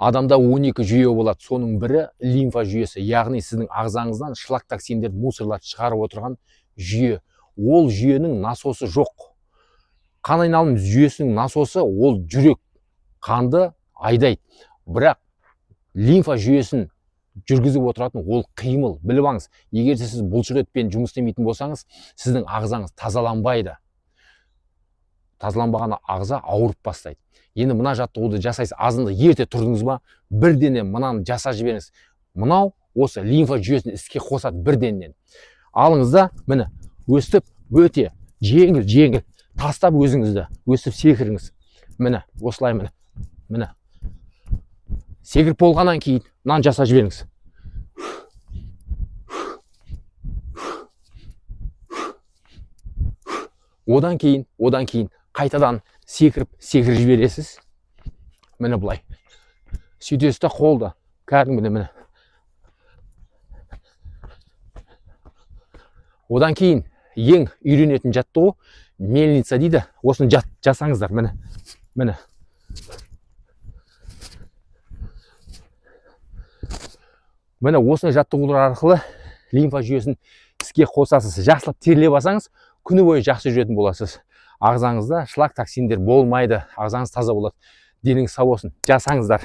Адамда 12 жүйе болады. Соның бірі лимфа жүйесі, яғни сіздің ағзаңыздан шлак токсиндер, мусорларды шығарып отырған жүйе. Ол жүйенің насосы жоқ. Қан айналым жүйесінің насосы ол жүрек, қанды айдайды. Бірақ лимфа жүйесін жүргізіп отыратын ол қимыл. Біліп алыңыз, егер сіз бұлшық етпен жұмыс істемейтін болсаңыз, сіздің ағзаңыз тазаланбайды. Тазаланбаған ағза ауырып бастайды. Енді мына жаттығуды жасайсыз, азында ерте тұрдыңыз ба, бірден мынаны жасап жіберіңіз. Мынау осы лимфа жүйесін іске қосады бірденнен. Алыңыз да, міне, өстіп өте жеңіл, тастап өзіңізді, өстіп секіріңіз. Міне, осылай міне. Міне. Секіріп болғаннан кейін мынаны жасап жіберіңіз. Одан кейін қайтадан секіріп жібересіз. Міне бұлай. Сөйтесіз де қолды кәдімгі міне. Одан кейін ең үйренетін жаттығу мельница дейді. Осыны жасаңыздар, міне. Міне. Міне осыны жаттығулар арқылы лимфа жүйесін іске қосасыз. Жақсылап терлеп алсаңыз, күні бойы жақсы жүретін боласыз. Ағзаңызда шлак токсиндер болмайды, ағзаңыз таза болады. Деніңіз сау болсын. Жасаңыздар.